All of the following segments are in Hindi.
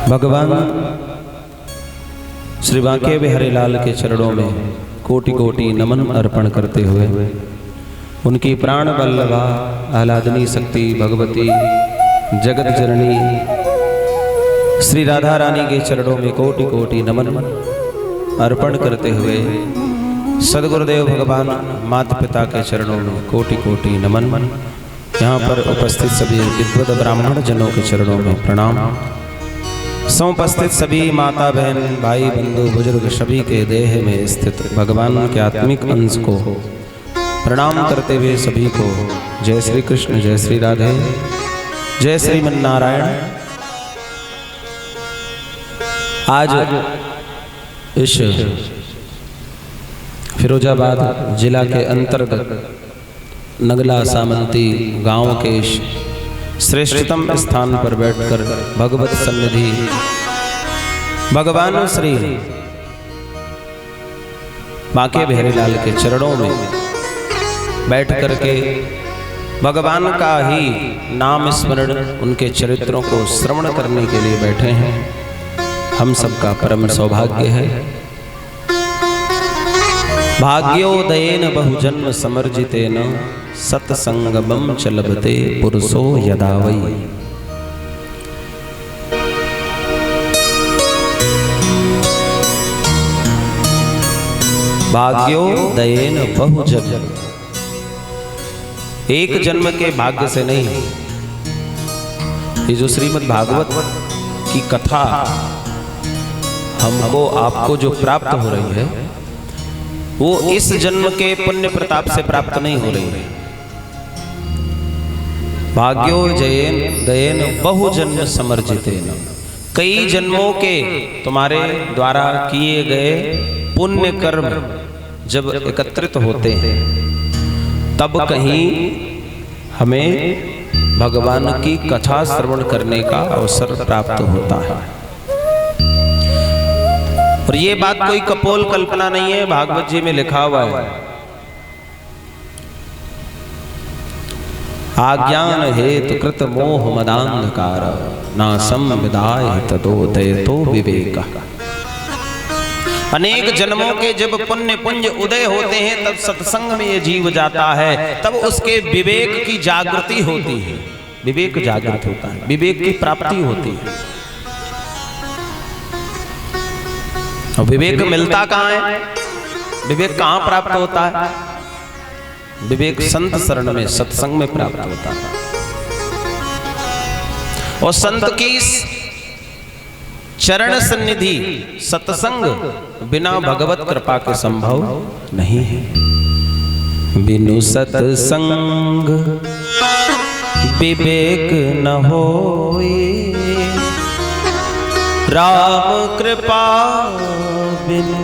भगवान श्री बांके बिहारी लाल के चरणों में कोटि कोटि नमन अर्पण करते हुए उनकी प्राण वल्लभा आह्लादनी शक्ति भगवती जगत जननी श्री राधा रानी के चरणों में कोटि कोटि नमन अर्पण करते हुए सदगुरुदेव भगवान माता पिता के चरणों में कोटि कोटि नमन। यहाँ पर उपस्थित सभी विद्वत ब्राह्मण जनों के चरणों में प्रणाम। समुपस्थित सभी माता बहन भाई बंधु बुजुर्ग सभी के देह में स्थित भगवान के आत्मिक अंश को प्रणाम करते हुए सभी को जय श्री कृष्ण, जय श्री राधे, जय श्रीमन नारायण। आज इस फिरोजाबाद जिला के अंतर्गत नगला सामंती गांव के श्रेष्ठतम स्थान पर बैठकर भगवत सन्निधि भगवान श्री बांके बिहारी लाल के चरणों में बैठ करके भगवान का ही नाम स्मरण, उनके चरित्रों को श्रवण करने के लिए बैठे हैं। हम सबका परम सौभाग्य है। भाग्योदयेन बहुजन्म समर्जितेन सत्संगमं च लभते पुरुषो यदा वै। भाग्योदयेन बहुजन्म, एक जन्म के भाग्य से नहीं। ये जो श्रीमद् भागवत की कथा हमको आपको जो प्राप्त हो रही है वो इस जन्म के पुण्य प्रताप से प्राप्त नहीं हो रही है। भाग्यो जयेन दयेन बहुजन्म समर्जितेन, कई जन्मों के तुम्हारे द्वारा किए गए पुण्य कर्म जब एकत्रित होते हैं तब कहीं हमें भगवान की कथा श्रवण करने का अवसर प्राप्त होता है। और ये बात कोई कपोल कल्पना नहीं है, भागवत जी में लिखा हुआ है। आज्ञान हेतु कृत मोह मदांधकार नासम विदाय तदोदयतो विवेक। अनेक जन्मों के जब पुण्य पुंज उदय होते हैं तब सत्संग में ये जीव जाता है, तब उसके विवेक की जागृति होती है। विवेक जागृत होता है, विवेक की प्राप्ति होती है। और विवेक मिलता कहाँ है? विवेक कहाँ प्राप्त होता है? विवेक संत शरण में, सत्संग में प्राप्त होता है। और संत की चरण सन्निधि सत्संग बिना भगवत कृपा के संभव नहीं है। बिनु सत्संग विवेक न होए, राम कृपा बिनु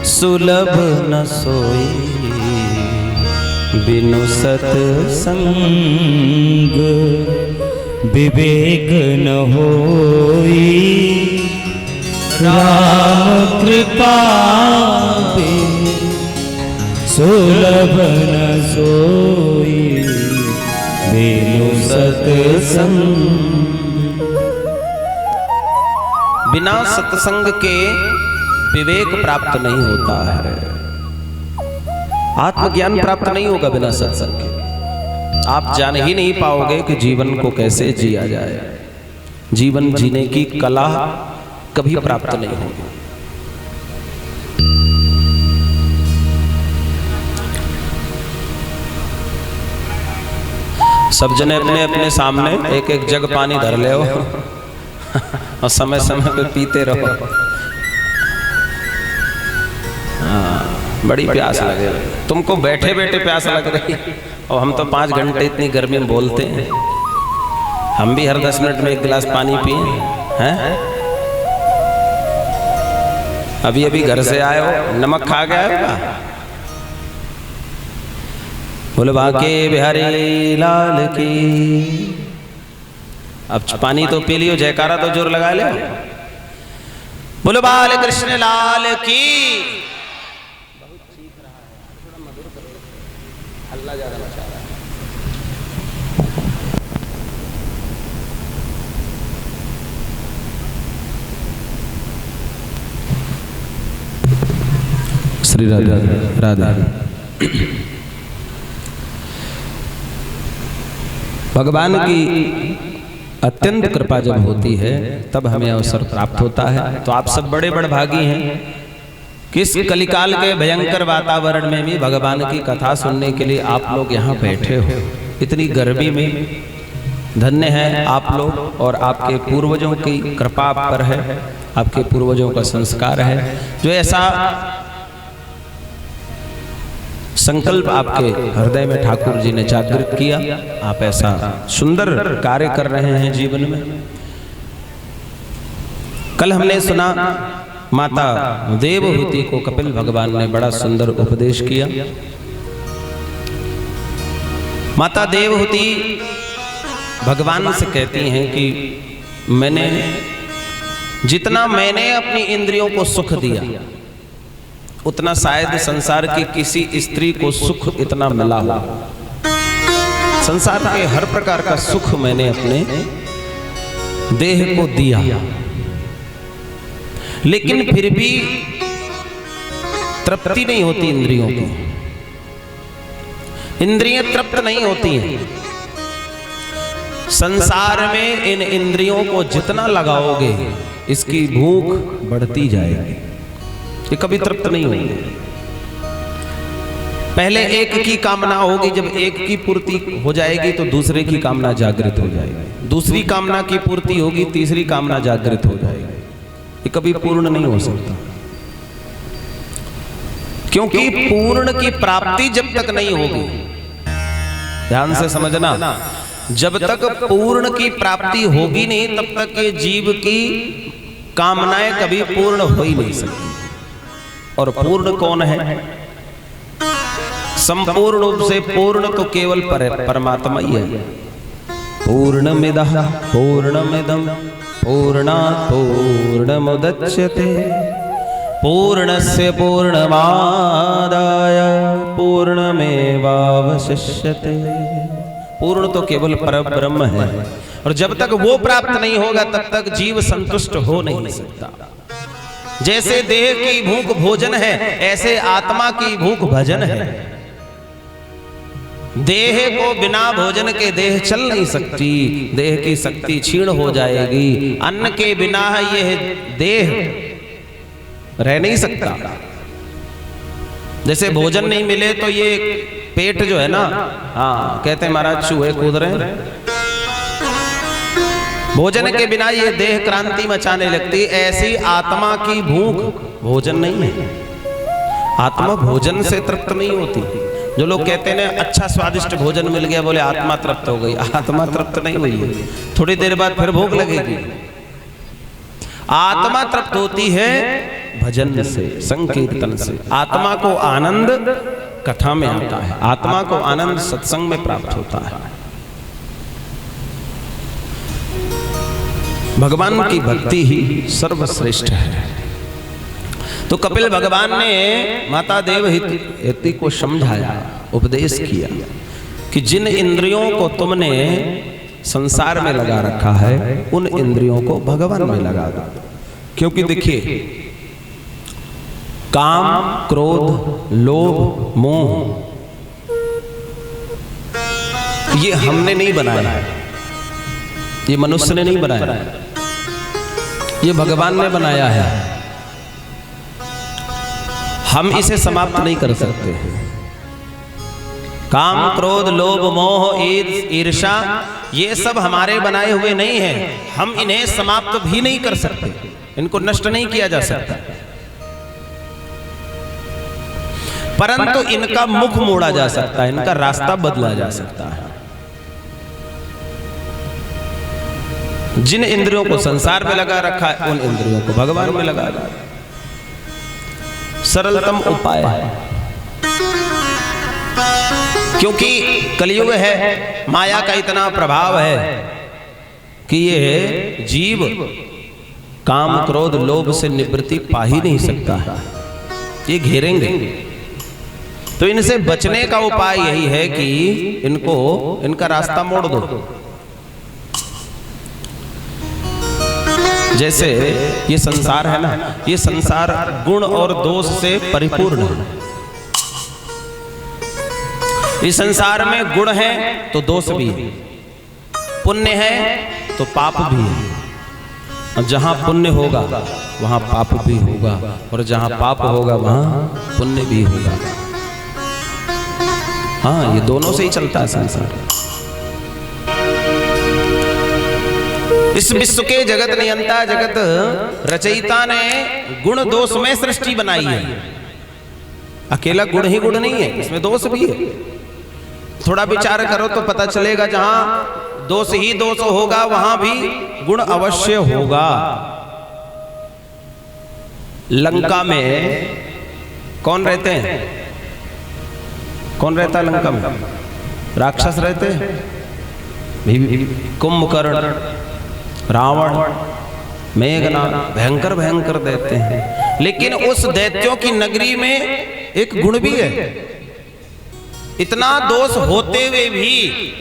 सुलभ न सोई। बिनु सत्संग विवेक न होई, राम कृपा बिनु सुलभ न सोई। बिनु सत्संग, बिना सत्संग के विवेक प्राप्त नहीं होता है। आत्मज्ञान प्राप्त नहीं होगा बिना सत्संग के। आप जान ही नहीं पाओगे कि जीवन को कैसे जिया जाए। जीवन जीने की कला कभी प्राप्त नहीं होगी। सब जने अपने अपने सामने एक एक जग पानी धर ले और समय समय पे पीते रहो। हाँ, बड़ी प्यास लगे। तुमको बैठे बैठे प्यास लग रही और हम तो 5 घंटे इतनी गर्मी में बोलते हैं। हम भी हर 10 मिनट में एक गिलास पानी पिए हैं। अभी अभी घर से आए हो, नमक खा गया होगा। बोले बांके बिहारी लाल की। अब पानी तो पी लियो, जयकारा तो जोर लगा ले। बोलो बाल कृष्ण लाल की। बहुत चीख रहा है, थोड़ा मधुर करो, हल्ला ज्यादा मचा रहा है। श्री राधे राधे। भगवान की अत्यंत कृपा जब होती है तब हमें अवसर प्राप्त होता है। तो आप सब बड़े भागी हैं कि इस कलिकाल के भयंकर वातावरण में भी भगवान की कथा सुनने के लिए आप लोग यहाँ बैठे हो। इतनी गर्मी में धन्य है आप लोग, और आपके पूर्वजों की कृपा आप पर है, आपके पूर्वजों का संस्कार है जो ऐसा संकल्प आपके हृदय में ठाकुर जी ने जागृत किया। आप ऐसा सुंदर कार्य कर रहे हैं जीवन में। कल हमने सुना माता देवहूति को कपिल भगवान ने बड़ा सुंदर उपदेश किया। माता देवहूति भगवान से कहती हैं कि जितना मैंने अपनी इंद्रियों को सुख दिया उतना शायद संसार की किसी स्त्री को सुख इतना मिला हो। संसार के हर प्रकार का सुख मैंने अपने देह को दिया, लेकिन फिर भी तृप्ति नहीं होती इंद्रियों की। इंद्रियां तृप्त नहीं होती हैं। संसार में इन इंद्रियों को जितना लगाओगे इसकी भूख बढ़ती जाएगी, ये कभी तृप्त नहीं होगी। पहले एक की कामना होगी, जब एक की पूर्ति हो जाएगी तो दूसरे की कामना जागृत हो जाएगी, दूसरी कामना की पूर्ति होगी, तीसरी कामना जागृत हो जाएगी। ये कभी पूर्ण नहीं हो सकता, क्योंकि पूर्ण की प्राप्ति जब तक नहीं होगी, ध्यान से समझना, जब तक पूर्ण की प्राप्ति होगी नहीं तब तक ये जीव की कामनाएं कभी पूर्ण हो ही नहीं सकती। और पूर्ण कौन है? संपूर्ण रूप से पूर्ण तो केवल परमात्मा ही है। पूर्णमिदः पूर्णमिदं पूर्णात् पूर्णमुदच्यते पूर्णस्य पूर्णमादाय पूर्णमेवावशिष्यते। पूर्ण तो केवल परब्रह्म है, और जब तक वो प्राप्त नहीं होगा तब तक जीव संतुष्ट हो नहीं सकता। जैसे देह की भूख भोजन है, ऐसे आत्मा की भूख भजन है। देह को बिना भोजन के देह चल नहीं सकती, देह की शक्ति क्षीण हो जाएगी। अन्न के बिना यह देह रह नहीं सकता। जैसे भोजन नहीं मिले तो ये पेट जो है ना, हाँ कहते हैं महाराज चूहे कूद रहे हैं। भोजन के बिना ये देह क्रांति मचाने लगती। ऐसी आत्मा की भूख भोजन नहीं है। आत्मा भोजन से तृप्त नहीं होती। जो लोग कहते हैं अच्छा स्वादिष्ट भोजन मिल गया बोले आत्मा तृप्त हो गई, आत्मा तृप्त नहीं हुई है, थोड़ी देर बाद फिर भूख लगेगी। आत्मा तृप्त होती है भजन से, संकीर्तन से। आत्मा को आनंद कथा में आता है, आत्मा को आनंद सत्संग में प्राप्त होता है। भगवान की भक्ति ही सर्वश्रेष्ठ है। तो कपिल भगवान ने माता देवहूति को समझाया, उपदेश किया कि जिन इंद्रियों को तुमने संसार में लगा रखा है उन इंद्रियों को भगवान में लगा दो। क्योंकि देखिए, काम, क्रोध, लोभ, मोह ये हमने नहीं बनाया है, ये मनुष्य ने नहीं बनाया है, ये भगवान ने बनाया है। हम इसे समाप्त नहीं कर सकते। काम, क्रोध, लोभ, मोह, ईर्ष्या ये सब हमारे बनाए हुए नहीं हैं। हम इन्हें समाप्त भी नहीं कर सकते, इनको नष्ट नहीं किया जा सकता, परंतु इनका मुख मोड़ा जा सकता है, इनका रास्ता बदला जा सकता है। जिन इंद्रियों को संसार में लगा रखा है उन इंद्रियों को भगवान में लगा रखा है। सरलतम उपाय है, क्योंकि कलयुग है, माया का इतना प्रभाव है कि ये जीव काम, क्रोध, लोभ से निवृत्ति पा ही नहीं सकता है, ये घेरेंगे। तो इनसे बचने का उपाय यही है कि इनका रास्ता मोड़ दो। जैसे ये संसार है ना, ये संसार गुण और दोष से परिपूर्ण है। इस संसार में गुण है तो दोष भी है, पुण्य है तो पाप भी है। और जहां पुण्य होगा वहां पाप भी होगा, और जहां पाप होगा वहां पुण्य भी होगा। हाँ, ये दोनों से ही चलता है संसार। इस विश्व के जगत नियंता, जगत रचयिता ने गुण दोष में सृष्टि बनाई है। अकेला गुण ही गुण नहीं है, इसमें दोष भी है। थोड़ा विचार करो तो पता चलेगा, जहां दोष ही दोष होगा वहां भी गुण अवश्य होगा। लंका में कौन रहते हैं? कौन रहता है लंका में? राक्षस रहते हैं, कुंभकर्ण, रावण, मेघनाद, भयंकर भयंकर दैत्य हैं। लेकिन उस दैत्यों की नगरी में एक गुण भी है। इतना दोष होते हुए भी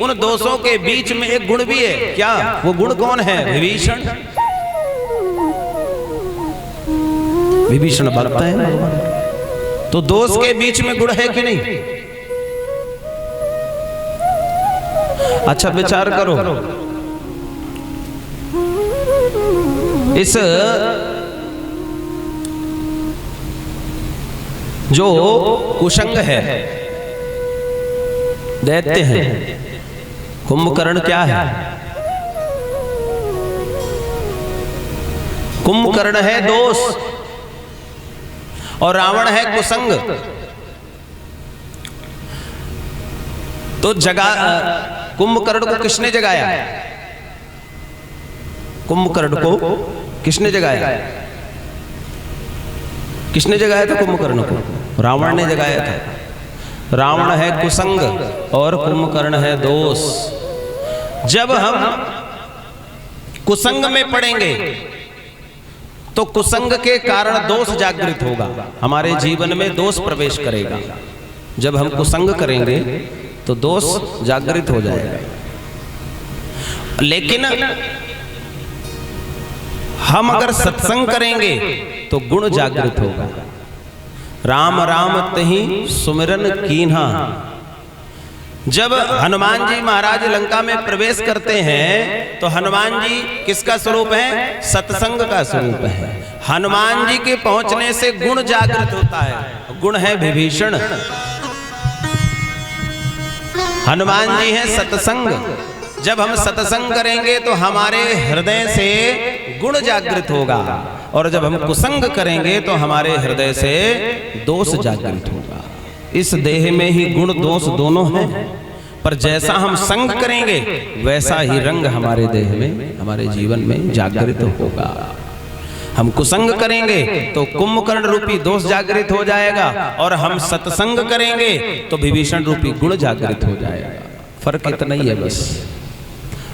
उन दोषों के बीच में एक गुण भी है। क्या वो गुण कौन है? विभीषण। विभीषण बनता है भगवान। तो दोष के बीच में गुण है कि नहीं? अच्छा विचार करो, इस जो कुशंग है, दैत्य है, कुंभकर्ण क्या है? कुंभकर्ण है दोष, और रावण है कुसंग। तो कुंभकर्ण को किसने जगाया? कुंभकर्ण को किसने जगाया? किसने जगाया था कुंभकर्ण को? रावण ने जगाया था। रावण है कुसंग और कुंभकर्ण है दोष। जब हम कुसंग में पड़ेंगे तो कुसंग के कारण दोष जागृत होगा, हमारे जीवन में दोष प्रवेश करेगा। जब हम कुसंग करेंगे तो दोष जागृत हो जाएगा। लेकिन हम अगर सत्संग करेंगे तो गुण जागृत होगा। राम राम तहि सुमिरन कीन्हा। जब हनुमान जी महाराज लंका में प्रवेश करते हैं तो हनुमान जी किसका स्वरूप है? सत्संग का स्वरूप है। हनुमान जी के पहुंचने से गुण जागृत होता है। गुण है विभीषण। हनुमान जी हैं सत्संग। जब हम सत्संग करेंगे तो हमारे हृदय से गुण जागृत होगा, और जब हम कुसंग करेंगे तो हमारे हृदय से दोष जागृत होगा। इस देह में ही गुण दोष दोनों हैं, पर जैसा हम संग करेंगे वैसा ही रंग हमारे देह में, हमारे जीवन में जागृत होगा। हम कुसंग करेंगे तो कुंभकर्ण रूपी दोष जागृत हो जाएगा, और हम सत्संग करेंगे तो विभीषण रूपी गुण जागृत हो जाएगा। फर्क इतना ही है बस।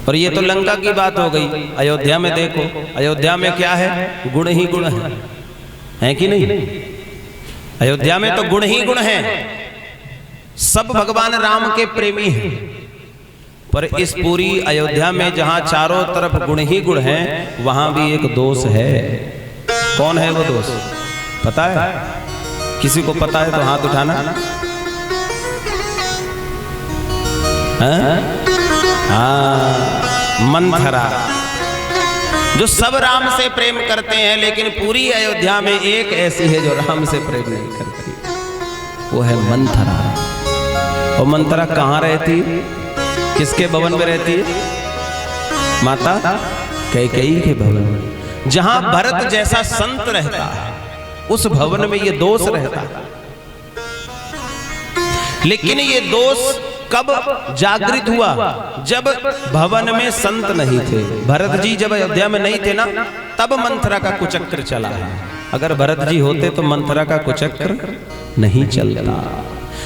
और ये तो लंका की बात हो गई। अयोध्या में देखो, अयोध्या में क्या है? गुण ही गुण है कि नहीं? अयोध्या में तो गुण ही गुण है। सब भगवान राम के प्रेमी हैं, पर इस पूरी अयोध्या में जहां चारों तरफ गुण ही गुण है, वहां भी एक दोष है। कौन है वो दोष? पता है? किसी को पता है तो हाथ उठाना। मंथरा, जो सब राम से प्रेम करते हैं, लेकिन पूरी अयोध्या में एक ऐसी है जो राम से प्रेम नहीं करती, वो है मंथरा। और मंथरा कहाँ रहती? किसके भवन में रहती है? माता कैकेयी के भवन में। जहां भरत जैसा संत रहता है उस भवन में ये दोष रहता है। लेकिन ये दोष कब जागृत हुआ? जब भवन में संत नहीं थे। भरत जी जब अयोध्या में नहीं थे ना, तब मंथरा का कुचक्र चला है। अगर भरत जी होते तो मंथरा का कुचक्र नहीं चलता।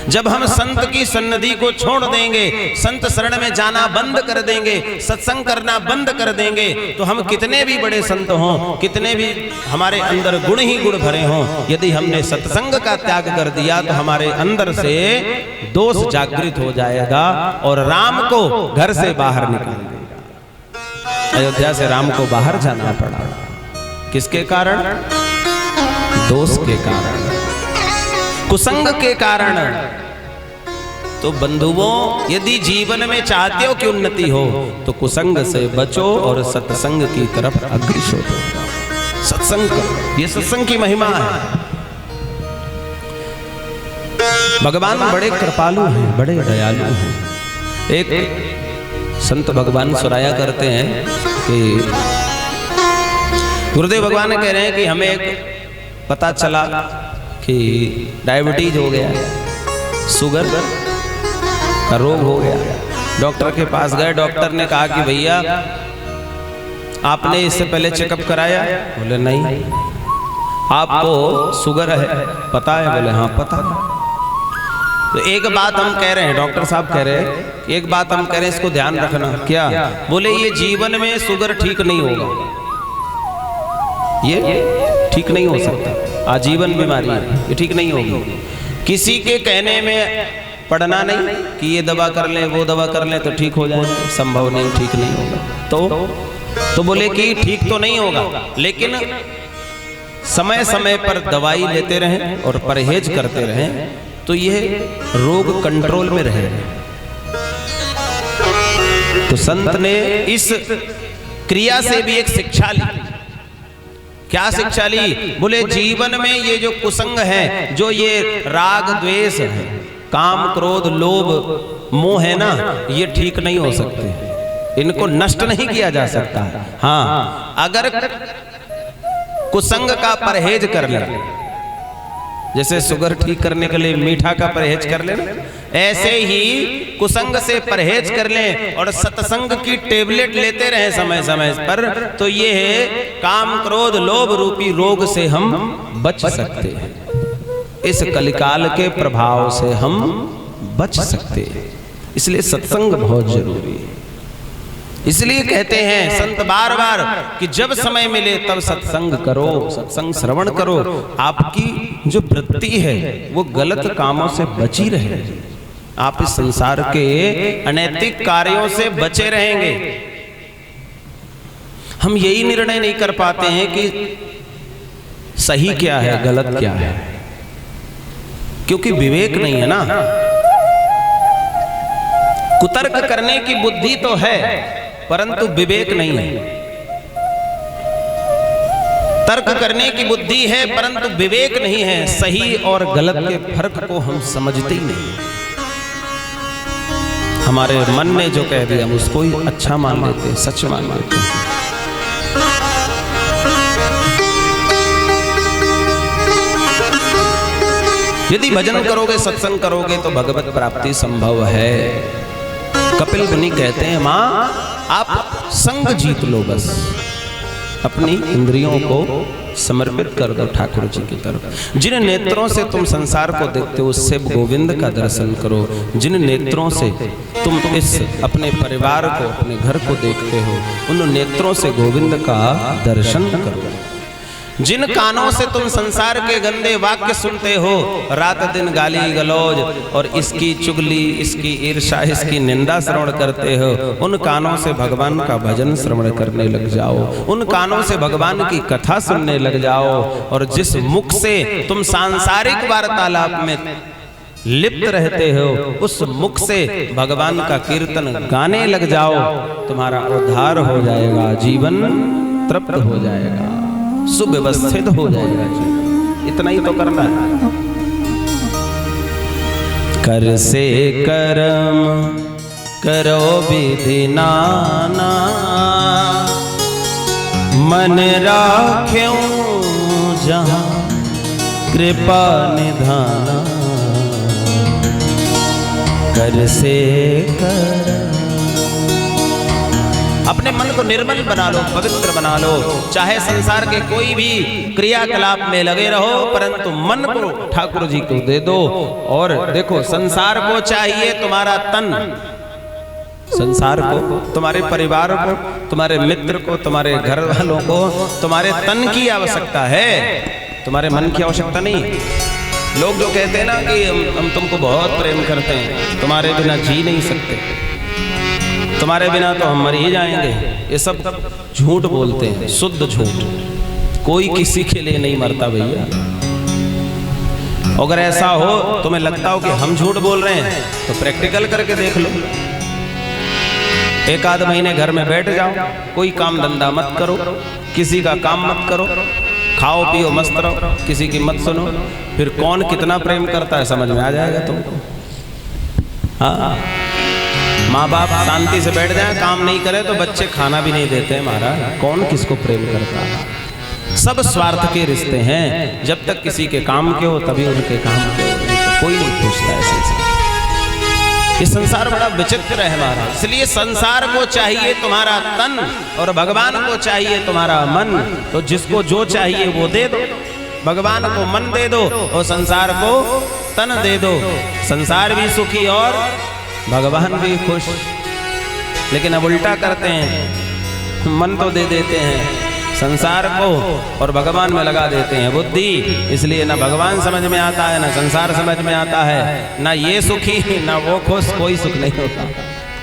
जब हम संत की सन्निधि को छोड़ देंगे, संत शरण में जाना बंद कर देंगे, सत्संग करना बंद कर देंगे, तो हम कितने भी बड़े संत हों, कितने भी हमारे अंदर गुण ही गुण भरे हों, यदि हमने सत्संग का त्याग कर दिया तो हमारे अंदर से दोष जागृत हो जाएगा और राम को घर से बाहर निकाल देगा। अयोध्या से राम को बाहर जाना पड़ा। किसके कारण? दोष के कारण, कुसंग के कारण। तो बंधुओं, यदि जीवन में चाहते हो कि उन्नति हो तो कुसंग से बचो और सत्संग की तरफ अग्रसर हो। सत्संग करो, ये सत्संग की महिमा है। भगवान बड़े कृपालु हैं, बड़े दयालु हैं। एक संत भगवान सुराया करते हैं कि गुरुदेव भगवान कह रहे हैं कि हमें एक पता चला कि डायबिटीज हो गया, शुगर का रोग हो गया। डॉक्टर के पास गए, डॉक्टर ने कहा कि भैया आपने इससे पहले चेकअप कराया? बोले नहीं। आपको शुगर है पता है? बोले हाँ पता है। तो एक बात हम कह रहे हैं, डॉक्टर साहब कह रहे हैं, एक बात हम कह रहे हैं, इसको ध्यान रखना। क्या? बोले ये जीवन में शुगर ठीक नहीं होगा, ये ठीक नहीं हो सकता, आजीवन बीमारी है, ये ठीक नहीं होगी। किसी के कहने में पढ़ना नहीं कि ये दवा कर ले वो दवा कर ले तो ठीक हो जाए, संभव नहीं, ठीक नहीं होगा। तो बोले कि ठीक तो नहीं होगा, लेकिन समय समय पर दवाई लेते रहें और परहेज करते रहें तो यह रोग कंट्रोल में रहे। तो संत ने इस क्रिया से भी एक शिक्षा ली। क्या शिक्षा ली? बोले जीवन में ये जो कुसंग है, जो ये राग द्वेष है, काम क्रोध लोभ मोह है ना, ये ठीक नहीं हो सकते, इनको नष्ट नहीं किया जा सकता। हाँ, अगर कुसंग का परहेज कर ले, जैसे शुगर ठीक करने के लिए मीठा का परहेज कर ले, ऐसे ही कुसंग से परहेज कर ले और सत्संग की टेबलेट लेते रहे समय समय पर, तो ये है काम क्रोध लोभ रूपी रोग से हम बच सकते हैं। इस कलिकाल के प्रभाव से हम बच सकते हैं। इसलिए सत्संग बहुत जरूरी है। इसलिए कहते हैं संत बार बार कि जब समय मिले तब सत्संग करो, सत्संग श्रवण करो। आपकी जो वृत्ति है वो गलत कामों से बची रहे, आप इस संसार के अनैतिक कार्यों से बचे रहेंगे। हम यही निर्णय नहीं कर पाते हैं कि सही क्या है गलत क्या है, क्योंकि विवेक नहीं है ना। कुतर्क करने की बुद्धि तो है परंतु विवेक नहीं है। तर्क करने की बुद्धि है परंतु विवेक नहीं है। सही और गलत के फर्क को हम समझते ही नहीं। हमारे मन ने जो कह दिया हम उसको ही अच्छा मान लेते हैं, सच मान लेते हैं। यदि भजन करोगे सत्संग करोगे तो भगवत प्राप्ति संभव है। कपिल मुनि कहते हैं मां आप संग जीत लो, बस अपनी इंद्रियों को समर्पित कर दो ठाकुर जी की तरफ। जिन नेत्रों से तुम संसार को देखते हो उससे गोविंद का दर्शन करो। जिन नेत्रों से तुम इस अपने परिवार को अपने घर को देखते हो उन नेत्रों से गोविंद का दर्शन करो। जिन कानों से तुम संसार के गंदे वाक्य सुनते हो, रात दिन गाली गलौज और इसकी चुगली इसकी ईर्ष्या इसकी निंदा श्रवण करते हो, उन कानों से भगवान का भजन श्रवण करने लग जाओ। उन कानों से भगवान की कथा सुनने लग जाओ। और जिस मुख से तुम सांसारिक वार्तालाप में लिप्त रहते हो उस मुख से भगवान का कीर्तन गाने लग जाओ, तुम्हारा उद्धार हो जाएगा, जीवन तृप्त हो जाएगा, सुव्यवस्थित हो जाएगा। इतना ही तो करना है। कर से कर्म करो विधि नाना, मन राख्यो जहाँ कृपा निधाना। कर से कर्म, अपने मन को निर्मल बना लो, पवित्र बना लो। चाहे संसार के कोई भी क्रियाकलाप में लगे रहो परंतु मन को ठाकुर जी को दे दो। और देखो संसार को चाहिए तुम्हारा तन, संसार को, तुम्हारे परिवार को, तुम्हारे मित्र को, तुम्हारे घर वालों को तुम्हारे तन की आवश्यकता है, तुम्हारे मन की आवश्यकता नहीं। लोग जो कहते हैं ना कि हम तुमको बहुत प्रेम करते हैं, तुम्हारे बिना जी नहीं सकते, तुम्हारे बिना तो हम मर ही जाएंगे, ये सब झूठ बोलते हैं, शुद्ध झूठ। कोई किसी के लिए नहीं मरता भैया। अगर ऐसा हो तुम्हें लगता हो कि हम झूठ बोल रहे हैं तो प्रैक्टिकल करके देख लो। एक आध महीने घर में बैठ जाओ, कोई काम धंधा मत करो, किसी का काम मत करो, खाओ पियो मस्त रहो, किसी की मत सुनो, फिर कौन कितना प्रेम करता है समझ में आ जाएगा तुमको। हाँ, माँ बाप शांति से बैठ जाए, काम नहीं करे तो बच्चे खाना भी नहीं देते हैं महाराज। कौन किसको प्रेम करता है? सब स्वार्थ के रिश्ते हैं। जब तक किसी के काम के हो तभी उनके काम के हो, कोई नहीं पूछता है। ये संसार बड़ा विचित्र है महाराज। इसलिए संसार को चाहिए तुम्हारा तन और भगवान को चाहिए तुम्हारा मन। तो जिसको जो चाहिए वो दे दो। भगवान को मन दे दो और संसार को तन दे दो। संसार भी सुखी और भगवान भी खुश। लेकिन अब उल्टा करते हैं, मन तो दे देते हैं संसार को और भगवान में लगा देते हैं बुद्धि। इसलिए ना भगवान समझ में आता है, ना संसार समझ में आता है, ना ये सुखी ना वो खुश, कोई सुख नहीं होता।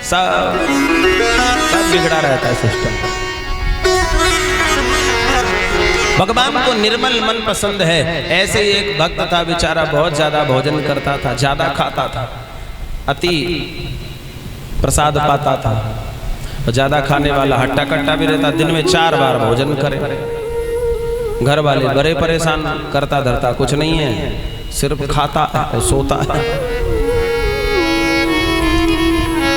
सब बिगड़ा रहता है सिस्टम। भगवान को निर्मल मन पसंद है। ऐसे ही एक भक्त था, बेचारा बहुत ज्यादा भोजन करता था, ज्यादा खाता था, अति प्रसाद पाता था। ज्यादा खाने वाला हट्टा कट्टा भी रहता, दिन में 4 बार भोजन करे। घर वाले बड़े परेशान, करता धरता कुछ नहीं है, सिर्फ खाता है और सोता है।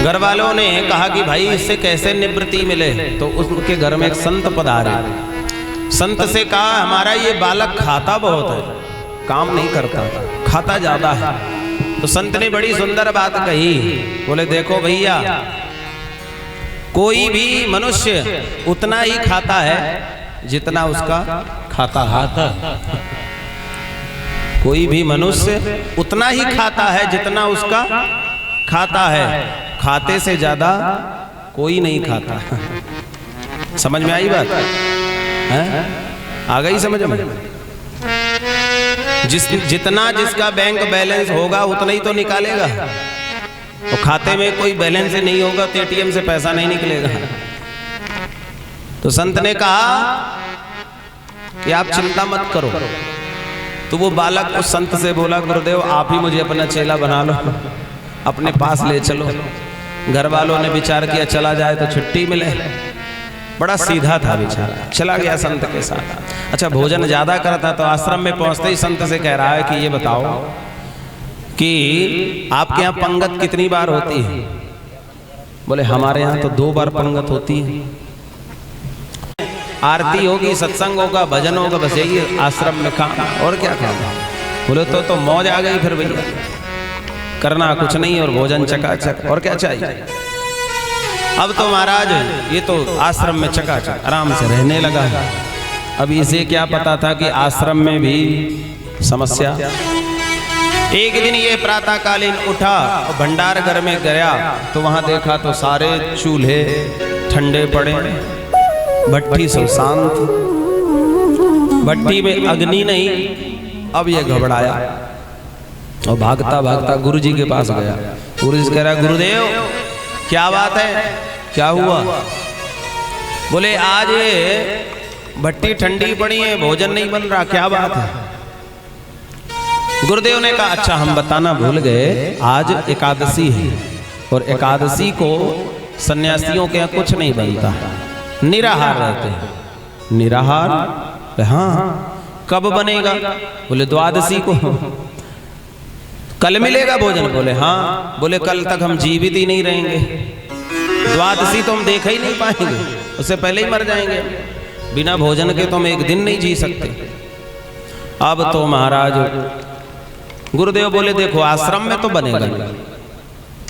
घर वालों ने कहा कि भाई इससे कैसे निवृत्ति मिले, तो उसके घर में एक संत पधारे। संत से कहा हमारा ये बालक खाता बहुत है, काम नहीं करता, खाता ज्यादा है। तो संत ने बड़ी सुंदर बात कही, बोले देखो भैया, कोई भी मनुष्य उतना ही खाता है जितना उसका खाता है। कोई भी मनुष्य उतना ही खाता है जितना उसका खाता है। खाते से ज्यादा कोई नहीं खाता। समझ में आई बात है? आ गई समझ में? जितना जिसका बैंक बैलेंस होगा उतना ही तो निकालेगा। तो खाते में कोई बैलेंस नहीं होगा तो एटीएम से पैसा नहीं निकलेगा। तो संत ने कहा कि आप चिंता मत करो। तो वो बालक उस संत से बोला, गुरुदेव आप ही मुझे अपना चेला बना लो, अपने पास ले चलो। घर वालों ने विचार किया चला जाए तो छुट्टी मिले। बड़ा सीधा था बेचारा, चला गया संत के साथ। अच्छा, भोजन ज्यादा करता तो आश्रम में पहुंचते ही संत से कह रहा है कि ये बताओ कि आपके यहाँ पंगत कितनी बार होती है? बोले हमारे यहाँ तो 2 बार पंगत होती है। आरती होगी, सत्संग होगा, भजन होगा, बस यही आश्रम में काम, और क्या काम? बोले तो मौज आ गई फिर भैया, करना कुछ नहीं और भोजन चकाचक, और क्या चाहिए? अब तो महाराज ये तो आश्रम में चकाचक आराम से रहने लगा। अब इसे क्या पता था कि आश्रम में भी समस्या। एक दिन ये प्रातःकालीन उठा और भंडार घर में गया तो वहां देखा तो सारे चूल्हे ठंडे पड़े, भट्टी सब शांत, भट्टी में अग्नि नहीं। अब ये घबराया और भागता भागता गुरुजी के पास गया। गुरुजी कह रहा, गुरुदेव क्या बात है, क्या हुआ? बोले आज ये भट्टी ठंडी पड़ी है, भोजन नहीं बन रहा, क्या बात है? गुरुदेव ने कहा अच्छा हम बताना भूल गए, आज एकादशी है और एकादशी को सन्यासियों के यहाँ कुछ नहीं बनता, निराहार रहते हैं। निराहार? हाँ। कब बनेगा? बोले द्वादशी को। कल मिलेगा भोजन? बोले हाँ। बोले कल तक हम जीवित ही नहीं रहेंगे, द्वादशी तो हम देखा ही नहीं पाएंगे, उससे पहले ही मर जाएंगे। बिना भोजन के तो हम एक दिन नहीं जी सकते। अब तो महाराज गुरुदेव बोले देखो आश्रम में तो बनेगा।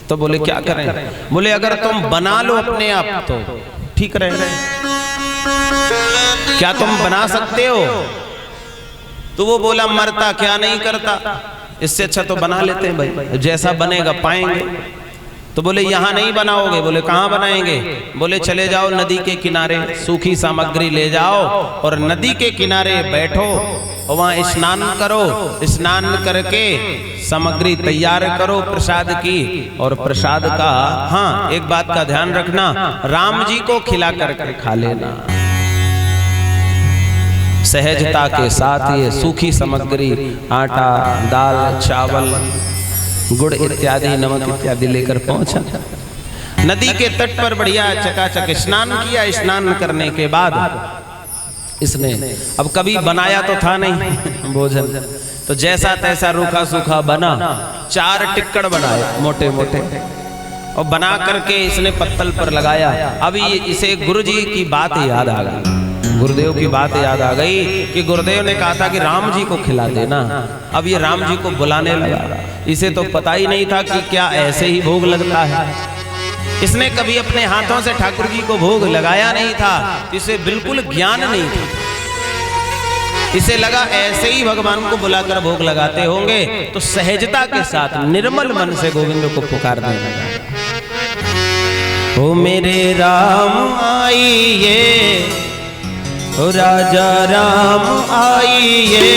तो बोले क्या करें? बोले अगर तुम बना लो अपने आप तो ठीक रहेगा। क्या तुम बना सकते हो? तो वो बोला मरता क्या नहीं करता, इससे अच्छा तो बना लेते हैं भाई, जैसा बनेगा पाएंगे। तो बोले यहाँ नहीं बनाओगे? बोले कहाँ बनाएंगे? बोले चले जाओ नदी के किनारे, सूखी सामग्री ले जाओ और नदी के किनारे बैठो और वहाँ स्नान करो, स्नान करके सामग्री तैयार करो प्रसाद की, और प्रसाद का हाँ एक बात का ध्यान रखना, राम जी को खिला करके खा लेना। सहजता के साथ ये सूखी सामग्री आटा, दाल, चावल, गुड़ इत्यादि, नमक इत्यादि लेकर पहुंचा। नदी के तट पर बढ़िया चकाचक स्नान किया। स्नान करने के बाद इसने अब कभी बनाया तो था नहीं भोजन, तो जैसा तैसा रूखा सूखा बना। 4 टिक्कड़ बनाए मोटे मोटे और बना करके इसने पत्तल पर लगाया। अभी इसे गुरु जी की बात याद आ गई, गुरुदेव की बात याद आ गई कि गुरुदेव ने कहा था कि राम जी को खिला देना। अब ये राम जी को बुलाने लगा। इसे तो पता ही नहीं था कि क्या ऐसे ही भोग लगता है। इसने कभी अपने हाथों से ठाकुर जी को भोग लगाया नहीं था, इसे बिल्कुल ज्ञान नहीं था। इसे लगा ऐसे ही भगवान को बुलाकर भोग लगाते होंगे, तो सहजता के साथ निर्मल मन से गोविंद को पुकार देने लगा। ओ मेरे राम आइए, ओ राजा राम आइए,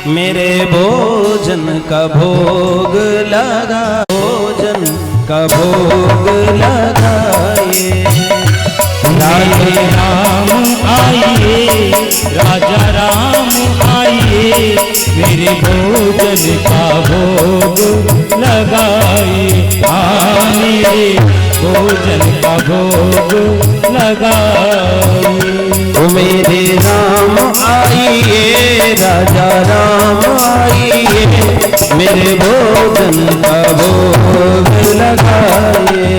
मेरे भोजन का भोग लगा, भोजन का भोग लगाइए। राजा राम आइए, राजा राम आइए, मेरे भोजन का भोग लगाइए। मेरे भोजन का भोग लगाइए। ओ मेरे राम आइए, राजा राम आइए, मेरे भोजन का भोग लगाइए,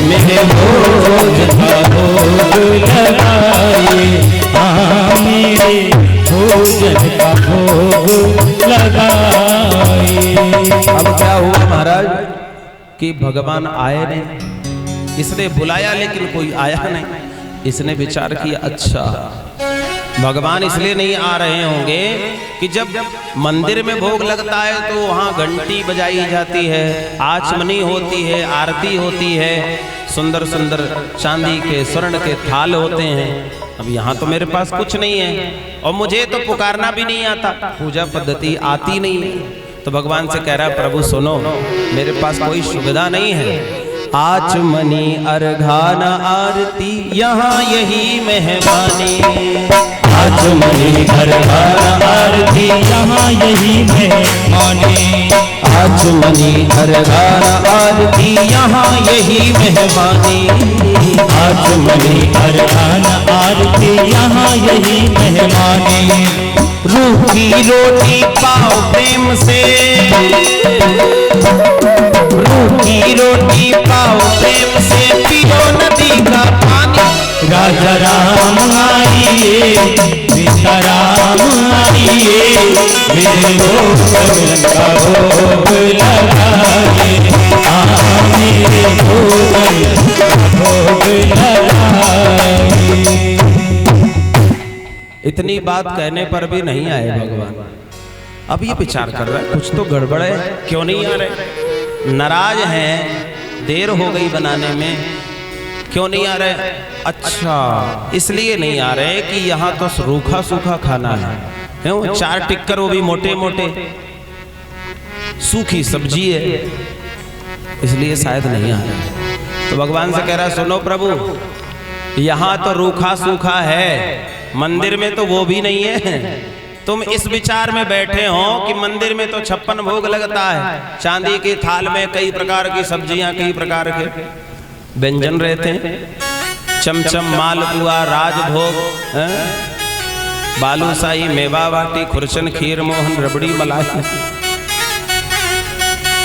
मेरे भोजन का भोग लगाइए। मेरे भोजन का भोग लगाइए। अब क्या हुआ महाराज कि भगवान आए नहीं, इसने बुलाया लेकिन कोई आया नहीं। इसने विचार किया, अच्छा भगवान इसलिए नहीं आ रहे होंगे कि जब मंदिर में भोग लगता है तो वहाँ घंटी बजाई जाती है, आचमनी होती है, आरती होती है, सुंदर सुंदर चांदी के स्वर्ण के थाल होते हैं। अब यहाँ तो मेरे पास कुछ नहीं है और मुझे तो पुकारना भी नहीं आता, पूजा पद्धति आती नहीं है। तो भगवान से कह रहा, प्रभु सुनो, मेरे पास कोई सुविधा नहीं है। आचमनी अर्घान आरती यहाँ यही मेहमानी, आचमनी अर्घान आरती यहाँ यही मेहमानी, आचमनी अर्घान आरती यहाँ यही मेहमानी, आचमनी अर्घान आरती यहाँ यही मेहमानी। रूखी रोटी पाओ प्रेम से, रूखी रोटी पाओ प्रेम से, पियो नदी का पानी। राजा राम आइए, सीता राम आइए, मेरे भोजन का भोग लगाइए। मेरे भोजन का भोग लगाइए। इतनी बात कहने पर भी नहीं आए भगवान। अब ये विचार कर रहा है कुछ तो गड़बड़ है, क्यों नहीं आ रहे? नाराज हैं, देर हो गई बनाने में, क्यों नहीं आ रहे? अच्छा इसलिए नहीं आ रहे कि यहाँ तो रूखा सूखा खाना है, क्यों? 4 टिक्कर वो भी मोटे मोटे, सूखी सब्जी है, इसलिए शायद नहीं आ रहे। तो भगवान से कह रहा, सुनो प्रभु, यहाँ तो रूखा सूखा है, मंदिर में तो वो भी नहीं है। तुम इस विचार में बैठे हो कि मंदिर में तो 56 भोग लगता है, चांदी की थाल में कई प्रकार की सब्जियां, कई प्रकार के व्यंजन रहते हैं, चमचम, मालपुआ, राजभोग, बालूशाही, मेवा बाटी, खुरचन, खीर, मोहन, रबड़ी, मलाई।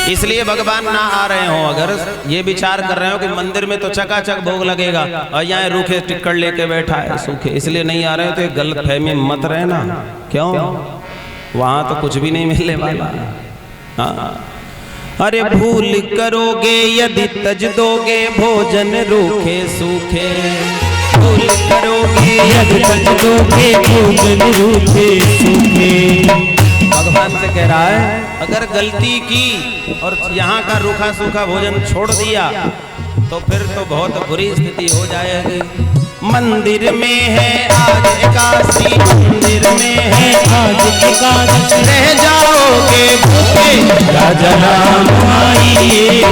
इसलिए भगवान ना आ रहे हो। अगर ये विचार कर रहे हो कि मंदिर में तो चकाचक भोग लगेगा और यहाँ रूखे टिक्कड़ लेके बैठा है सूखे, इसलिए नहीं आ रहे हो, तो एक गलत फहमी मत रहना। क्यों? वहां तो कुछ भी नहीं मिलने वाला। हाँ, अरे भूल करोगे यदि तज दोगे भोजन रूखे सूखे, भूल करोगे यदि तज दोगे भोजन रूखे सूखे। भगवान से कह रहा है, अगर गलती की और यहाँ का रूखा सूखा भोजन छोड़ दिया तो फिर तो बहुत बुरी स्थिति हो जाएगी। मंदिर में है आज एकादशी, मंदिर में है आज एकादशी, रह जाओगे भूखे। राजा राम आइए,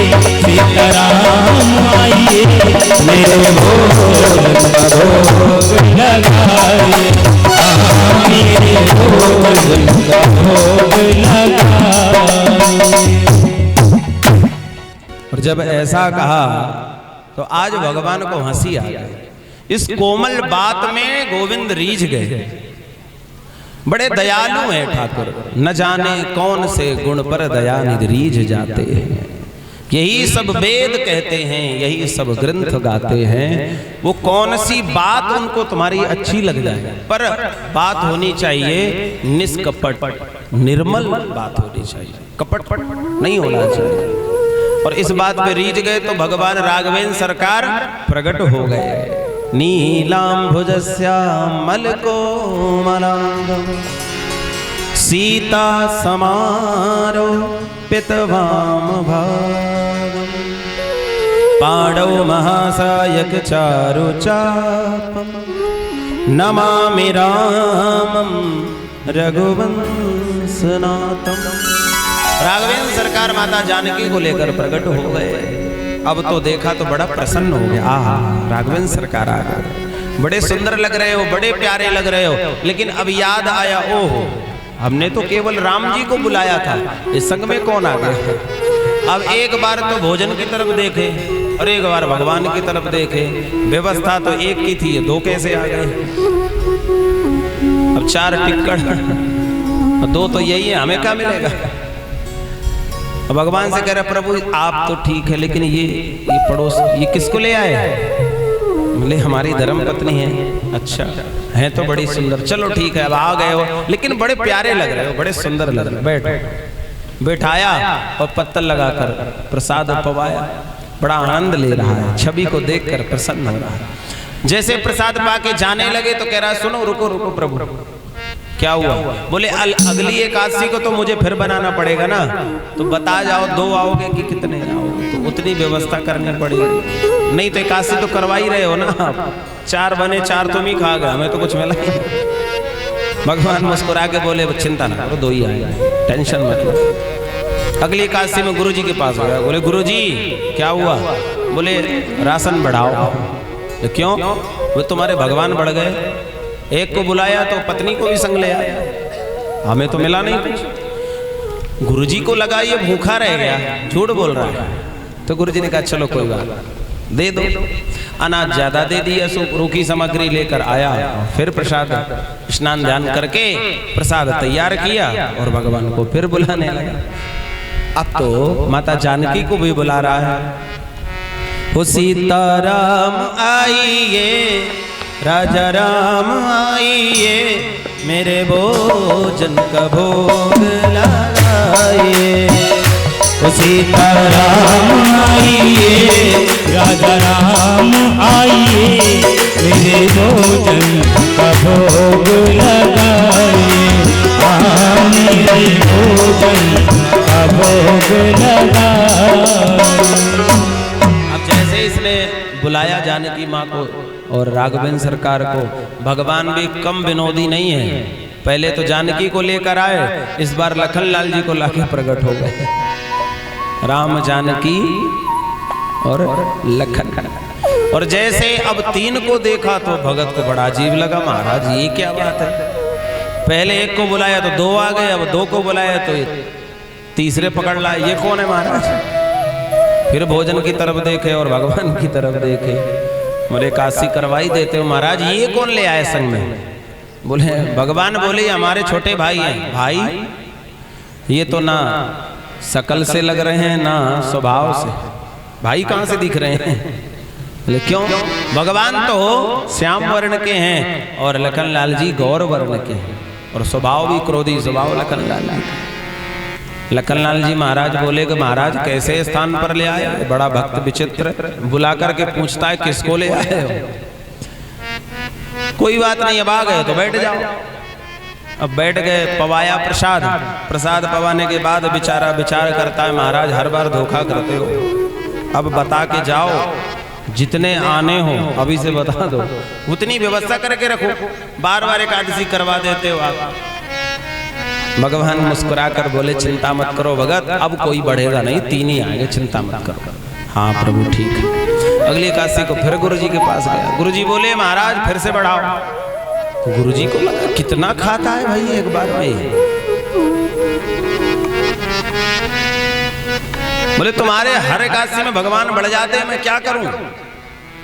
सीता राम आइए, मेरे भोजन का भोग लगाइए। जब ऐसा कहा तो आज भगवान को हंसी आ गई। इस कोमल बात में गोविंद रीझ गए। बड़े दयालु हैं ठाकुर, न जाने कौन से गुण पर दया निधि रीझ जाते हैं। यही सब वेद कहते हैं, यही सब ग्रंथ गाते हैं। वो कौन सी बात उनको तुम्हारी अच्छी लग जाए, पर बात होनी चाहिए निष्कपट, निर्मल बात होनी चाहिए, कपट नहीं होना चाहिए। और इस बात पे रीझ गए तो भगवान राघवेंद्र सरकार प्रकट हो गए। नीलांभुजस्यामल कोमलांगं सीता समारो पितवाम भागम पाणौ महासायक चारु चापम नमामि रामं रघुवंशनाथम। राघवेंद्र सरकार माता जानकी को लेकर प्रकट हो गए। अब तो देखा तो बड़ा प्रसन्न हो गया। आहा, राघवेंद्र सरकार आ गए, बड़े सुंदर लग रहे हो, बड़े प्यारे लग रहे हो। लेकिन अब याद आया, ओहो हमने तो केवल राम जी को बुलाया था, इस संग में कौन आ गया। अब एक बार तो भोजन की तरफ देखे और एक बार भगवान की तरफ देखे। व्यवस्था तो एक की थी, दो कैसे आ गए। अब 4 टिक्कड़, 2 तो यही है, हमें क्या मिलेगा। भगवान से कह रहे प्रभु आप तो ठीक है, लेकिन ये पड़ोस ये किसको ले आए। बोले हमारी धर्म पत्नी है। अच्छा है तो बड़ी सुंदर, चलो ठीक है अब आ गए हो, लेकिन बड़े प्यारे लग रहे हो, बड़े सुंदर लग रहे हो। बैठो। बैठाया और पत्तल लगाकर प्रसाद पवाया। बड़ा आनंद ले रहा है, छवि को देखकर प्रसन्न हो रहा है। जैसे प्रसाद पाके जाने लगे तो कह रहा है सुनो रुको रुको प्रभु, क्या हुआ। बोले अगली एकादशी को तो मुझे फिर बनाना पड़ेगा ना, तो बता जाओ 2 आओगे कि कितने आओगे, तो उतनी व्यवस्था करनी पड़ेगी। नहीं तो एकादशी तो करवा ही रहे हो ना आप, 4 बने 4 तुम ही खा गए, हमें तो कुछ मिला नहीं। भगवान मुस्कुरा के बोले चिंता ना करो, 2 ही आएंगे, टेंशन मत लो। अगली एकादशी में गुरु जी के पास गया। बोले गुरु जी क्या हुआ। बोले राशन बढ़ाओ। तो क्यों। वो तुम्हारे भगवान बढ़ गए, एक को बुलाया तो पत्नी को भी संग ले आया, हमें तो मिला नहीं कुछ। गुरुजी को लगा ये भूखा रह गया, झूठ बोल रहा है। तो गुरुजी ने कहा चलो कोई बात, दे दो। अनाज ज्यादा दे दिया, सो रूखी सामग्री लेकर आया। फिर प्रसाद स्नान ध्यान करके प्रसाद तैयार किया और भगवान को फिर बुलाने लगा। अब तो माता जानकी को भी बुला रहा है। वो सीताराम आइए, राजा राम आइए, मेरे भोजन का भोग लगाइए। सीताराम आइए, राजा राम आइए, मेरे भोजन का भोग लगाइए। मेरे भोजन का भोग लगाइए। अब जैसे इसने बुलाया जानकी माँ को और राघवेंद्र सरकार को, भगवान भी कम विनोदी नहीं है। पहले तो जानकी को लेकर आए, इस बार लखन लाल जी को लाके प्रकट हो गए। राम जानकी और लखन। और जैसे अब 3 को देखा तो भगत को बड़ा अजीब लगा। महाराज ये क्या बात है, पहले एक को बुलाया तो 2 आ गए, अब 2 को बुलाया तो तीसरे पकड़ लाए, ये कौन है महाराज। फिर भोजन की तरफ देखे और भगवान की तरफ देखे। बोले काशी करवाई देते हो महाराज, ये कौन ले आए संग में। बोले भगवान बोले हमारे छोटे भाई हैं। भाई ये तो ना शकल से लग रहे हैं ना स्वभाव से, भाई कहाँ से दिख रहे हैं। बोले क्यों। भगवान तो श्याम वर्ण के हैं और लखन लाल जी गौर वर्ण के हैं, और स्वभाव भी क्रोधी स्वभाव लखन लाल जी। लखन लाल जी महाराज बोले कि महाराज कैसे स्थान पर ले आए, बड़ा भक्त विचित्र। बुला करके पूछता है किसको ले आए हो। कोई बात नहीं, अब आ गए तो बैठ जाओ। अब बैठ गए, पवाया प्रसाद। प्रसाद पवाने के बाद बेचारा विचार करता है महाराज हर बार धोखा करते हो, अब बता के जाओ, जितने आने हो अभी से बता दो, उतनी व्यवस्था करके रखो, बार बार एकादशी करवा देते हो आप। भगवान मुस्कुरा कर बोले चिंता मत करो भगत, अब कोई बढ़ेगा नहीं, 3 ही आएंगे, चिंता मत करो। हाँ प्रभु ठीक है। अगली एकादशी को फिर गुरुजी के पास गया। गुरुजी बोले महाराज फिर से बढ़ाओ। गुरुजी को लगा कितना खाता है भाई एक बार में। बोले तुम्हारे हर एकादशी में भगवान बढ़ जाते हैं, मैं क्या करूं?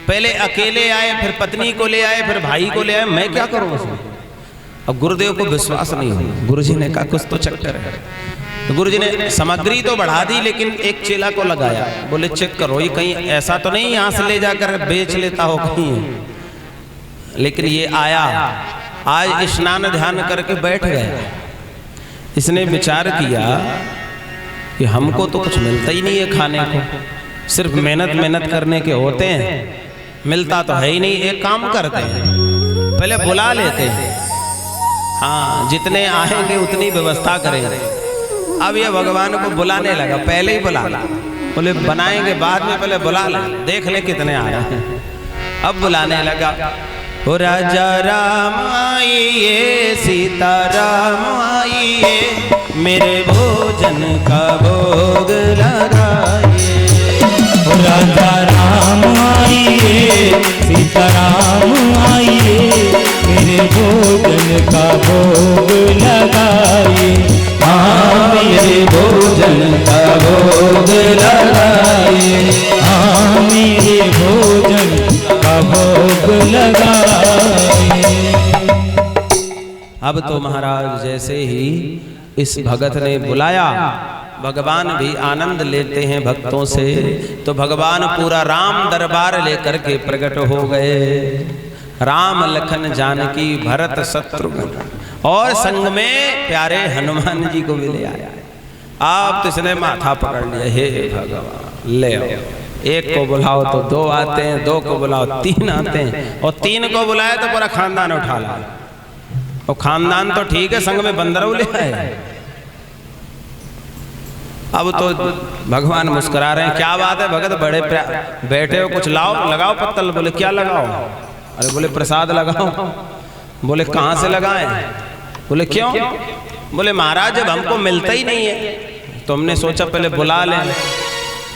पहले अकेले आए, फिर पत्नी को ले आए, फिर भाई को ले आए, मैं क्या करूं उसमें? अब गुरुदेव को विश्वास नहीं हो। गुरुजी ने कहा कुछ तो चक्कर है। तो गुरुजी ने सामग्री तो बढ़ा दी, लेकिन एक चेला को लगाया। बोले चेक करो ये कहीं ऐसा तो नहीं यहाँ से ले जाकर बेच लेता हो कहीं। लेकिन ये आया, आज स्नान ध्यान करके बैठ गया। इसने विचार किया कि हमको तो कुछ मिलता ही नहीं है खाने को, सिर्फ मेहनत करने के होते हैं, मिलता तो है ही नहीं। एक काम करते हैं, पहले बुला लेते हैं, हाँ जितने आएंगे उतनी व्यवस्था करेंगे। अब ये भगवान को बुलाने लगा, पहले ही बुला ला। बोले बनाएंगे बाद में, पहले बुला ले, देख ले कितने आ रहे हैं। अब बुलाने लगा, ओ राजा राम आइए, सीता राम आइए, मेरे भोजन का भोग लगाइए। ओ राजा राम आइए, सीता राम आइए, मेरे भोजन का भोग लगाइए। हाँ मेरे भोजन का भोग लगाइए, हाँ मेरे भोजन का भोग लगाइए। अब तो महाराज जैसे ही इस भगत ने बुलाया, भगवान भी आनंद लेते हैं भक्तों से, तो भगवान पूरा राम दरबार लेकर के प्रकट हो गए। राम लखन जानकी भरत शत्रुघ्न और संग में प्यारे हनुमान जी को भी ले आया। आप तो इसने माथा पकड़ लिया, हे भगवान ले आओ, एक को बुलाओ तो दो आते हैं, दो को बुलाओ तीन आते हैं, और तीन को बुलाया तो पूरा खानदान उठा लाया। और खानदान तो ठीक है, संग में बंदरों ले आए। अब तो भगवान मुस्कुरा रहे हैं, क्या बात है भगत बड़े बैठे हो, कुछ लाओ लगाओ पत्तल। बोले क्या लगाओ? अरे बोले प्रसाद लगाओ। बोले कहाँ से लगाएं? बोले क्यों? बोले महाराज जब हमको मिलता ही नहीं है तो हमने सोचा पहले बुला लें,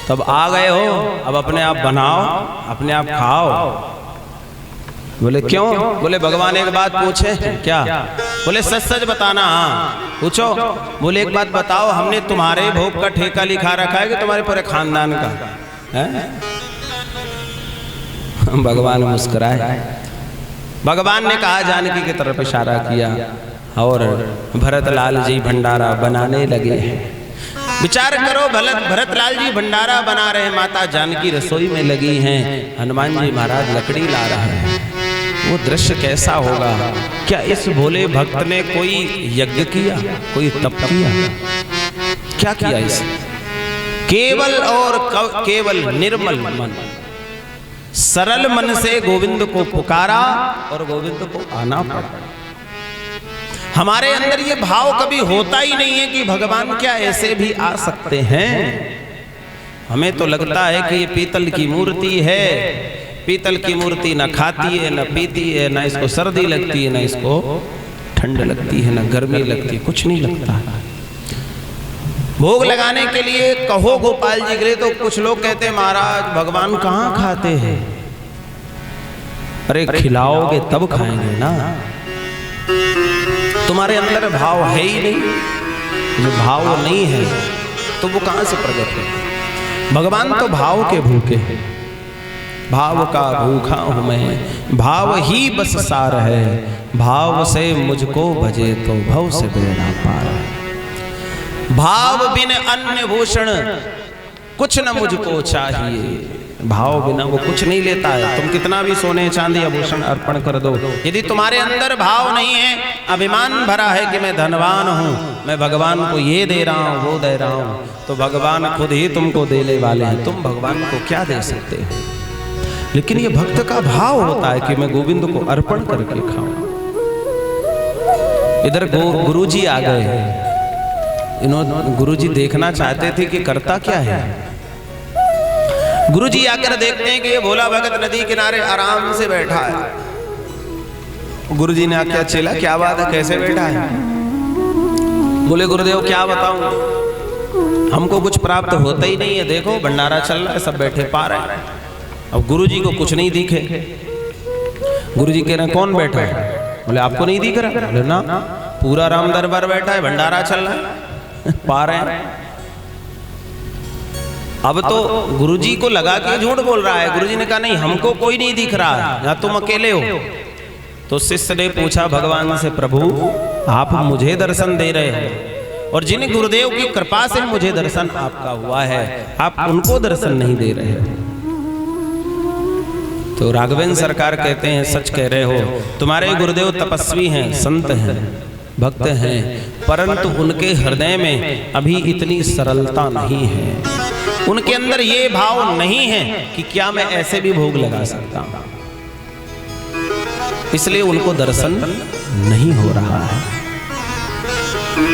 तब आ गए हो, अब अपने आप बनाओ, अपने आप खाओ। बोले क्यों? बोले भगवान एक बात पूछे। क्या? बोले सच सच बताना। हाँ पूछो। बोले एक बात बताओ, हमने तुम्हारे भोग का ठेका लिखा रखा है कि तुम्हारे पूरे खानदान का है? भगवान मुस्कुराए। भगवान ने कहा, जानकी की तरफ इशारा किया और भरतलाल जी भंडारा बनाने लगे हैं। विचार करो, भरतलाल जी भंडारा बना रहे हैं, माता जानकी रसोई में लगी हैं, हनुमान जी महाराज लकड़ी ला रहे हैं। वो दृश्य कैसा होगा? क्या इस भोले भक्त ने कोई यज्ञ किया, कोई तप किया? क्या किया इसने? केवल और केवल निर्मल मन, सरल मन से गोविंद को पुकारा और गोविंद को आना पड़ा। हमारे अंदर ये भाव कभी होता ही नहीं है कि भगवान क्या ऐसे भी आ सकते हैं। हमें तो लगता है कि ये पीतल की मूर्ति है, पीतल की मूर्ति न खाती है न पीती है, न इसको सर्दी लगती है, न इसको ठंड लगती है, न गर्मी लगती है, कुछ नहीं लगता। भोग लगाने के लिए कहो गोपाल जी गए तो कुछ लोग कहते हैं महाराज भगवान कहाँ खाते हैं। अरे खिलाओगे तब खाएंगे ना। तुम्हारे अंदर भाव है ही नहीं, जो भाव नहीं है तो वो कहां से प्रकट है? भगवान तो भाव के भूखे हैं, भाव का भूखा हूं मैं, भाव ही बस सार है, भाव से मुझको भजे तो भव से बेड़ा पार। भाव बिन अन्य भूषण कुछ न मुझको चाहिए, भाव बिना वो कुछ नहीं लेता है। तुम कितना भी सोने चांदी आभूषण अर्पण कर दो, यदि तुम्हारे अंदर भाव नहीं है, अभिमान भरा है कि मैं धनवान हूं, मैं भगवान को ये दे रहा हूं वो दे रहा हूं, तो भगवान खुद ही तुमको देने वाले हैं, तुम भगवान को क्या दे सकते हो? लेकिन ये भक्त का भाव होता है कि मैं गोविंद को अर्पण करके खाऊं। इधर गुरुजी आ गए, इन्होंने गुरुजी देखना चाहते थे कि करता क्या है। गुरुजी आकर देखते हैं कि ये भोला भगत नदी किनारे आराम से बैठा है। गुरुजी ने आके चेला क्या बात है, कैसे बैठा है? बोले गुरुदेव क्या बताऊं, हमको कुछ प्राप्त होता ही नहीं है, देखो भंडारा चल रहा है, सब बैठे पा रहे हैं। अब गुरुजी को कुछ नहीं दिखे। गुरुजी कह रहे कौन बैठा है? बोले आपको नहीं दिख रहा? बोले ना, पूरा राम दरबार बैठा है, भंडारा चल रहा है, पा रहे हैं। अब तो गुरुजी को लगा कि झूठ बोल रहा है। गुरुजी ने कहा नहीं, हमको कोई नहीं दिख रहा है, या तुम अकेले हो। तो शिष्य ने पूछा भगवान से, प्रभु आप मुझे दर्शन दे रहे हो और जिन गुरुदेव की कृपा से मुझे दर्शन आपका हुआ है, आप उनको दर्शन नहीं दे रहे हो। तो राघवेंद्र सरकार कहते हैं, सच कह रहे हो, तुम्हारे गुरुदेव तपस्वी हैं, संत हैं, भक्त हैं, परंतु उनके हृदय में अभी इतनी सरलता नहीं है। उनके अंदर ये भाव नहीं है कि क्या मैं ऐसे भी भोग लगा सकता हूं, इसलिए उनको दर्शन नहीं हो रहा है।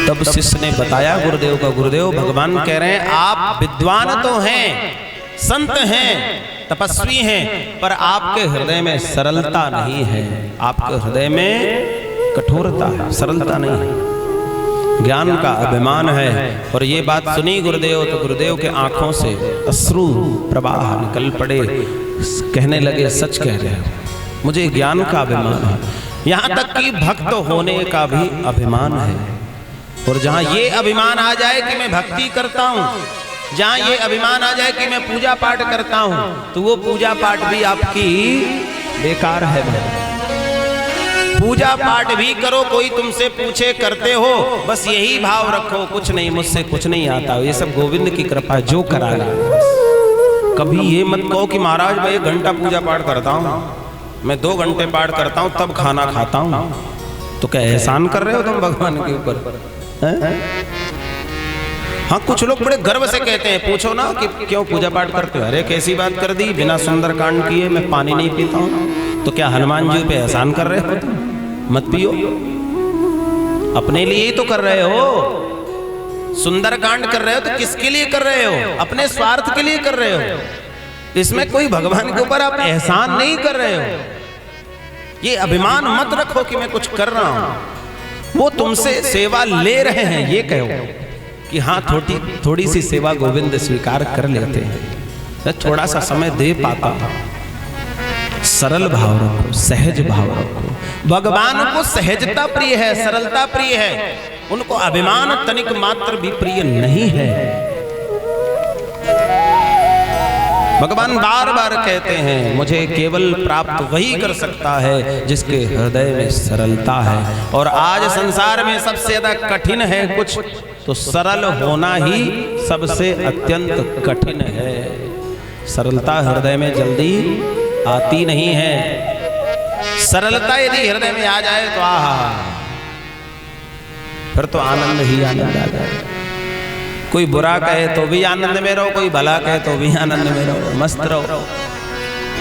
तब शिष्य ने बताया गुरुदेव का, गुरुदेव भगवान कह रहे हैं आप विद्वान तो हैं, संत हैं, तपस्वी हैं, पर आपके हृदय में सरलता नहीं है। आपके हृदय में कठोरता है, सरलता नहीं है, ज्ञान का अभिमान है। और ये बात सुनी गुरुदेव तो गुरुदेव के आंखों से अश्रु प्रवाह निकल पड़े। कहने लगे, सच कह रहे हो, मुझे ज्ञान का अभिमान है, यहाँ तक कि भक्त होने का भी अभिमान है। और जहाँ ये अभिमान आ जाए कि मैं भक्ति करता हूँ, जहाँ ये अभिमान आ जाए कि मैं पूजा पाठ करता हूँ, तो वो पूजा पाठ भी आपकी बेकार है। पूजा पाठ भी करो, कोई तुमसे पूछे करते हो, बस यही भाव रखो, कुछ नहीं, मुझसे कुछ नहीं आता, ये सब गोविंद की कृपा जो करा ले। कभी ये मत कहो कि महाराज मैं 1 घंटा पूजा पाठ करता हूँ, मैं 2 घंटे पाठ करता हूँ, तब खाना खाता हूँ। तो क्या एहसान कर रहे हो तुम भगवान के ऊपर? हाँ, कुछ लोग बड़े गर्व से कहते हैं, पूछो ना कि क्यों पूजा पाठ करते हो? अरे कैसी बात कर दी, बिना सुंदर कांड किए मैं पानी नहीं पीता हूँ। तो क्या हनुमान जी पे एहसान कर रहे हो? मत पियो, अपने लिए ही तो कर रहे हो। सुंदर कांड कर रहे हो तो किसके लिए कर रहे हो? अपने स्वार्थ के लिए कर रहे हो। इसमें कोई भगवान के ऊपर आप एहसान नहीं कर रहे हो। ये अभिमान मत रखो कि मैं कुछ कर रहा हूं, वो तुमसे सेवा ले रहे हैं, ये कहो कि हाँ थोड़ी सी सेवा गोविंद स्वीकार कर लेते हैं, थोड़ा सा समय दे पाता हूं। सरल भाव रखो, सहज भाव रखो। भगवान को सहजता प्रिय है, सरलता प्रिय है, उनको अभिमान तनिक मात्र भी प्रिय नहीं है। भगवान बार बार कहते हैं, मुझे केवल प्राप्त वही कर सकता है जिसके हृदय में सरलता है। और आज संसार में सबसे ज्यादा कठिन है कुछ, तो सरल होना ही सबसे अत्यंत कठिन है। सरलता हृदय में जल्दी आती नहीं है। सरलता यदि हृदय में आ जाए तो आहा, फिर तो आनंद ही आनंद आ जाए। कोई बुरा कहे तो भी आनंद में रहो, कोई भला कहे तो भी आनंद में रहो, मस्त रहो।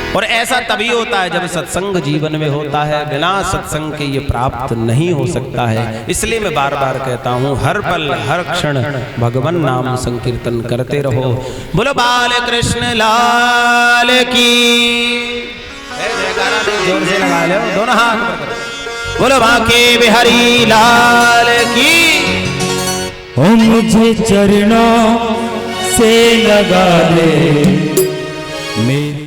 और ऐसा तभी होता है जब सत्संग जीवन में होता है, बिना सत्संग के ये प्राप्त नहीं हो सकता है। इसलिए मैं बार बार कहता हूँ, हर पल हर क्षण भगवान नाम संकीर्तन करते रहो। बोलो बाल कृष्ण लाल की, जोर से लगा लो दोनों हाथ। बोलो बांके बिहारी लाल की। ओ मुझे चरणों से लगा ले मेरे